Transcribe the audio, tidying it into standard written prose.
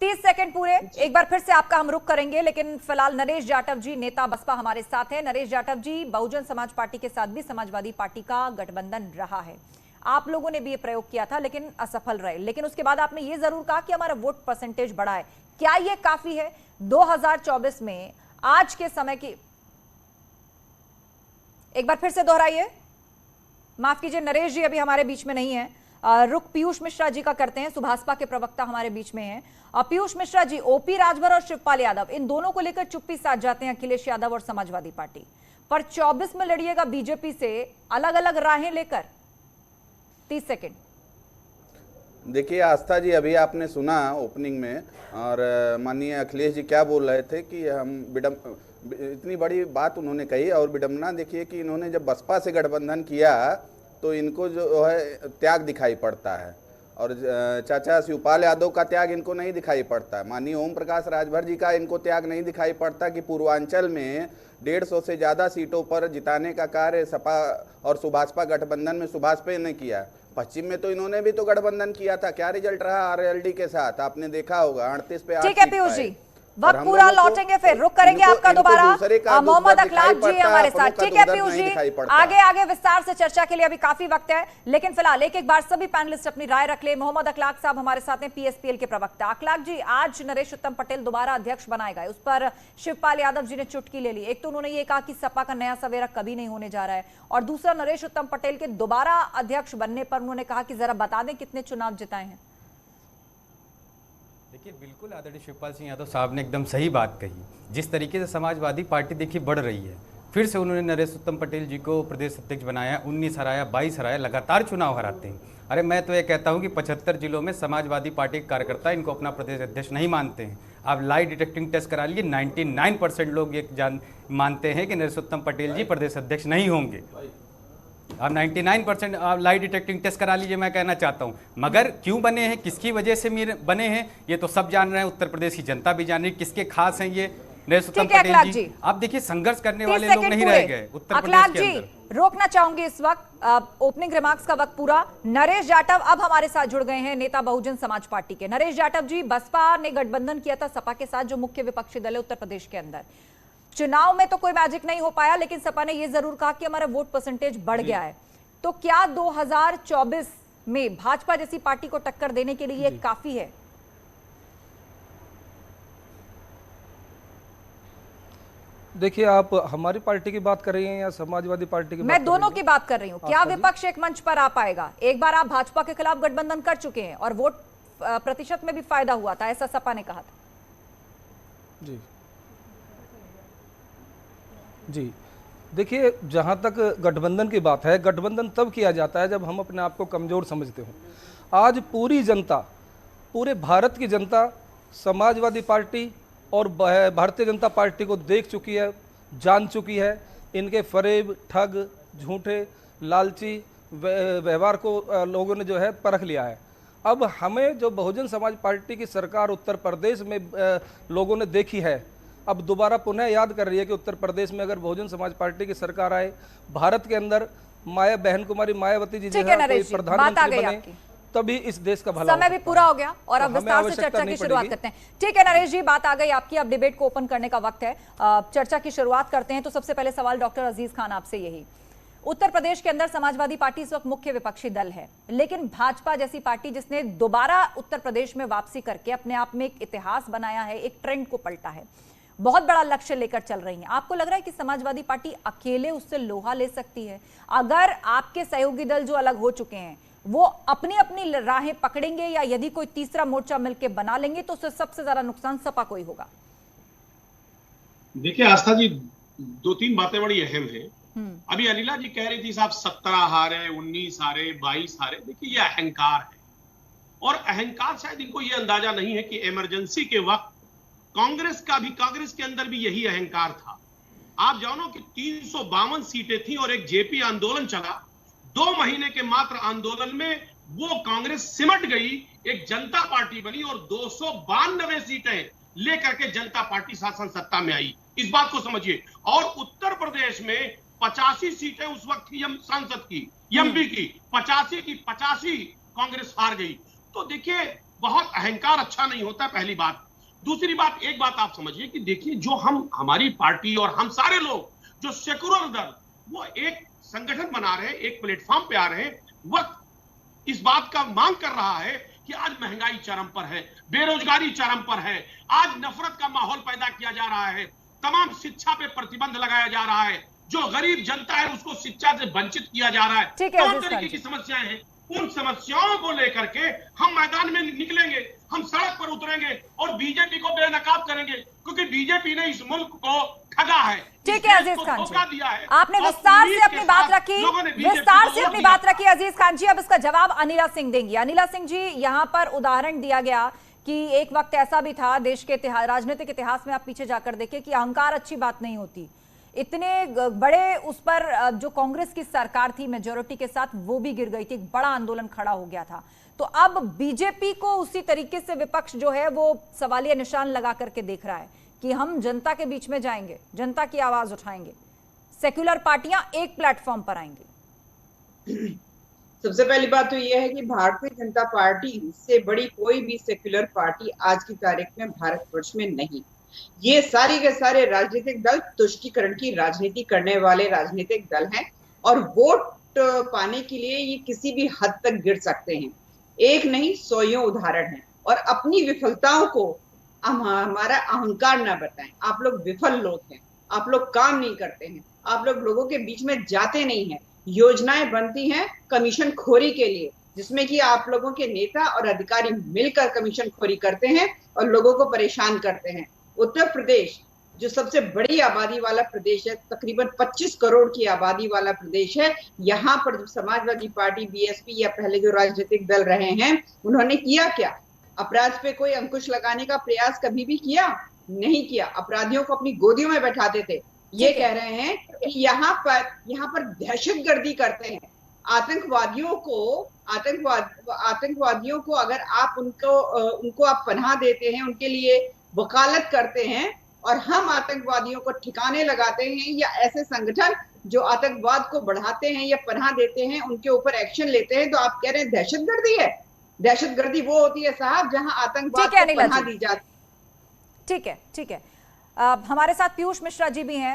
30 second पूरे। एक बार फिर से आपका हम रुख करेंगे, लेकिन फिलहाल नरेश जाटव जी नेता बसपा हमारे साथ हैं। नरेश जाटव जी, बहुजन समाज पार्टी के साथ भी समाजवादी पार्टी का गठबंधन रहा है, आप लोगों ने भी ये प्रयोग किया था लेकिन असफल रहे, लेकिन उसके बाद आपने ये जरूर कहा कि हमारा वोट परसेंटेज बढ़ा है। क्या ये काफी है 2024 में आज के समय की? एक बार फिर से दोहराइए। माफ कीजिए, नरेश जी अभी हमारे बीच में नहीं है। रुख पीयूष मिश्रा जी का करते हैं, सुभाषपा के प्रवक्ता हमारे बीच में हैं। पीयूष मिश्रा जी, ओपी राजभर और शिवपाल यादव, इन दोनों को लेकर चुप्पी साध जाते हैं अखिलेश यादव और समाजवादी पार्टी, पर 24 में लड़िएगा बीजेपी से अलग अलग राहें लेकर। 30 सेकंड। देखिए आस्था जी, अभी आपने सुना ओपनिंग में, और माननीय अखिलेश जी क्या बोल रहे थे कि हम इतनी बड़ी बात उन्होंने कही, और विडम्बना देखिए कि इन्होंने जब बसपा से गठबंधन किया तो इनको जो है त्याग दिखाई पड़ता है, और चाचा शिवपाल यादव का त्याग इनको नहीं दिखाई पड़ता। माननीय ओम प्रकाश राजभर जी का इनको त्याग नहीं दिखाई पड़ता कि पूर्वांचल में 150 से ज़्यादा सीटों पर जिताने का कार्य सपा और सुभाषपा गठबंधन में सुभाषपा ने किया। पश्चिम में तो इन्होंने भी तो गठबंधन किया था, क्या रिजल्ट रहा आरएलडी के साथ, आपने देखा होगा 38 पे 8 ठीक है पीयूष जी, वक्त पूरा लौटेंगे, फिर रुक करेंगे आपका दोबारा। मोहम्मद अखलाक जी हमारे साथ। ठीक है पीयूष जी, आगे आगे विस्तार से चर्चा के लिए अभी काफी वक्त है, लेकिन फिलहाल एक एक बार सभी पैनलिस्ट अपनी राय रख ले। मोहम्मद अखलाक साहब हमारे साथ हैं, पीएसपीएल के प्रवक्ता। अखलाक जी, आज नरेश उत्तम पटेल दोबारा अध्यक्ष बनाए गए, उस पर शिवपाल यादव जी ने चुटकी ले ली। एक तो उन्होंने ये कहा कि सपा का नया सवेरा कभी नहीं होने जा रहा है, और दूसरा नरेश उत्तम पटेल के दोबारा अध्यक्ष बनने पर उन्होंने कहा कि जरा बता दें कितने चुनाव जिताए हैं। देखिए, बिल्कुल आदरणीय शिवपाल सिंह यादव साहब ने एकदम सही बात कही। जिस तरीके से समाजवादी पार्टी देखिए बढ़ रही है, फिर से उन्होंने नरेश उत्तम पटेल जी को प्रदेश अध्यक्ष बनाया, 19 हराया, 22 हराया, लगातार चुनाव हराते हैं। अरे मैं तो ये कहता हूं कि 75 जिलों में समाजवादी पार्टी के कार्यकर्ता इनको अपना प्रदेश अध्यक्ष नहीं मानते हैं। आप लाई डिटेक्टिंग टेस्ट करा लीजिए, 99% लोग ये मानते हैं कि नरेश उत्तम पटेल जी प्रदेश अध्यक्ष नहीं होंगे। आप 99% आप लाई डिटेक्टिंग टेस्ट करा लीजिए, मैं कहना चाहता हूं। मगर क्यों बने हैं, किसकी वजह से बने हैं, ये तो सब जान रहे हैं, उत्तर प्रदेश की जनता भी जान रही है किसके खास हैं ये नरेश उत्तम पटेल जी। आप देखिए, संघर्ष करने वाले लोग नहीं रह गए उत्तर प्रदेश के अंदर। रोकना चाहूंगी इस वक्त, ओपनिंग रिमार्क्स का वक्त पूरा। नरेश जाटव अब हमारे साथ जुड़ गए हैं, नेता बहुजन समाज पार्टी के। नरेश जाटव जी, बसपा ने गठबंधन किया था सपा के साथ, जो मुख्य विपक्षी दल है उत्तर प्रदेश के अंदर। चुनाव में तो कोई मैजिक नहीं हो पाया, लेकिन सपा ने यह जरूर कहा कि हमारा वोट परसेंटेज बढ़ गया है। तो क्या 2024 में भाजपा जैसी पार्टी को टक्कर देने के लिए काफी है? देखिए, आप हमारी पार्टी की बात कर रही हैं या समाजवादी पार्टी की? मैं दोनों की बात कर रही हूं। क्या विपक्ष एक मंच पर आ पाएगा? एक बार आप भाजपा के खिलाफ गठबंधन कर चुके हैं और वोट प्रतिशत में भी फायदा हुआ था, ऐसा सपा ने कहा था। जी, देखिए, जहां तक गठबंधन की बात है, गठबंधन तब किया जाता है जब हम अपने आप को कमजोर समझते हो। आज पूरी जनता, पूरे भारत की जनता समाजवादी पार्टी और भारतीय जनता पार्टी को देख चुकी है, जान चुकी है। इनके फरेब, ठग, झूठे, लालची व्यवहार को लोगों ने जो है परख लिया है। अब हमें जो बहुजन समाज पार्टी की सरकार उत्तर प्रदेश में लोगों ने देखी है, अब दोबारा पुनः याद कर रही है कि उत्तर प्रदेश में अगर बहुजन समाज पार्टी की सरकार आए, भारत के अंदर बहन कुमारी मायावती जी प्रधानमंत्री बने, तभी इस देश का भला। समय भी पूरा हो गया और अब विस्तार से चर्चा की शुरुआत करते हैं। ठीक है नरेश जी, बात आ गई आपकी, अब डिबेट को ओपन करने का वक्त है। चर्चा की शुरुआत करते हैं। तो सबसे पहले सवाल डॉक्टर अजीज खान आपसे यही, उत्तर प्रदेश के अंदर समाजवादी पार्टी इस वक्त मुख्य विपक्षी दल है, लेकिन भाजपा जैसी पार्टी जिसने दोबारा उत्तर प्रदेश में वापसी करके अपने आप में एक इतिहास बनाया है, एक ट्रेंड को पलटा है, बहुत बड़ा लक्ष्य लेकर चल रही है। आपको लग रहा है कि समाजवादी पार्टी अकेले उससे लोहा ले सकती है? अगर आपके सहयोगी दल जो अलग हो चुके हैं वो अपनी अपनी राहें पकड़ेंगे, या यदि कोई तीसरा मोर्चा मिलकर बना लेंगे तो उससे सबसे ज्यादा नुकसान सपा को ही होगा? देखिए आस्था जी, 2-3 बातें बड़ी अहम हैं। अभी अनिला जी कह रही थी साहब 17 हारे, 19 हारे, 22 हारे। देखिए ये अहंकार है, और अहंकार शायद इनको ये अंदाजा नहीं है कि इमरजेंसी के वक्त कांग्रेस के अंदर भी यही अहंकार था। आप जानो कि 352 सीटें थी और एक जेपी आंदोलन चला। 2 महीने के मात्र आंदोलन में वो कांग्रेस सिमट गई, एक जनता पार्टी बनी और 292 सीटें लेकर के जनता पार्टी शासन सत्ता में आई। इस बात को समझिए। और उत्तर प्रदेश में 85 सीटें उस वक्त थी सांसद की, एमपी की, 85 की 85 कांग्रेस हार गई। तो देखिए बहुत अहंकार अच्छा नहीं होता, पहली बात। दूसरी बात, एक बात आप समझिए कि देखिए, जो हमारी पार्टी और हम सारे लोग जो सेकुलर दल, वो एक संगठन बना रहे, एक प्लेटफॉर्म पे आ रहे हैं, वक्त इस बात का मांग कर रहा है कि आज महंगाई चरम पर है, बेरोजगारी चरम पर है, आज नफरत का माहौल पैदा किया जा रहा है, तमाम शिक्षा पे प्रतिबंध लगाया जा रहा है, जो गरीब जनता है उसको शिक्षा से वंचित किया जा रहा है, तमाम तरीके की समस्याएं हैं। उन समस्याओं को लेकर के हम मैदान में निकलेंगे, हम सड़क पर उतरेंगे और बीजेपी को बेनकाब करेंगे, क्योंकि बीजेपी ने इस मुल्क को ठगा है। ठीक है अजीज खान जी, आपने विस्तार से अपनी बात रखी, अजीज खान जी। अब इसका जवाब अनिला सिंह देंगी। अनिला सिंह जी, यहाँ पर उदाहरण दिया गया कि एक वक्त ऐसा भी था देश के राजनीतिक इतिहास में, आप पीछे जाकर देखिए, कि अहंकार अच्छी बात नहीं होती। इतने बड़े उस पर जो कांग्रेस की सरकार थी मेजॉरिटी के साथ, वो भी गिर गई थी, एक बड़ा आंदोलन खड़ा हो गया था। तो अब बीजेपी को उसी तरीके से विपक्ष जो है वो सवालिया निशान लगा करके देख रहा है कि हम जनता के बीच में जाएंगे, जनता की आवाज उठाएंगे, सेक्युलर पार्टियां एक प्लेटफॉर्म पर आएंगी। सबसे पहली बात तो यह है कि भारतीय जनता पार्टी से बड़ी कोई भी सेक्युलर पार्टी आज की तारीख में भारतवर्ष में नहीं। ये सारी के सारे राजनीतिक दल तुष्टीकरण की राजनीति करने वाले राजनीतिक दल हैं और वोट पाने के लिए ये किसी भी हद तक गिर सकते हैं। एक नहीं, सौयों उदाहरण हैं। और अपनी विफलताओं को हमारा अहंकार ना बताएं। आप लोग विफल लोग हैं, आप लोग काम नहीं करते हैं, आप लोग लोगों के बीच में जाते नहीं हैं। योजनाएं बनती हैं कमीशन खोरी के लिए, जिसमें कि आप लोगों के नेता और अधिकारी मिलकर कमीशन खोरी करते हैं और लोगों को परेशान करते हैं। उत्तर प्रदेश जो सबसे बड़ी आबादी वाला प्रदेश है, तकरीबन 25 करोड़ की आबादी वाला प्रदेश है, यहाँ पर जो समाजवादी पार्टी, बीएसपी या पहले जो राजनीतिक दल रहे हैं, उन्होंने किया क्या? अपराध पे कोई अंकुश लगाने का प्रयास कभी भी किया? नहीं किया। अपराधियों को अपनी गोदियों में बैठाते थे। ये कह रहे हैं कि यहाँ पर दहशतगर्दी करते हैं। आतंकवादियों को अगर आप उनको आप पनाह देते हैं, उनके लिए वकालत करते हैं और हम आतंकवादियों को ठिकाने लगाते हैं, या ऐसे संगठन जो आतंकवाद को बढ़ाते हैं या पनाह देते हैं उनके ऊपर एक्शन लेते हैं, तो आप कह रहे हैं दहशतगर्दी है? दहशतगर्दी वो होती है साहब जहां आतंकवाद को पनाह दी जाती है। ठीक है, ठीक है। हमारे साथ पीयूष मिश्रा जी भी हैं।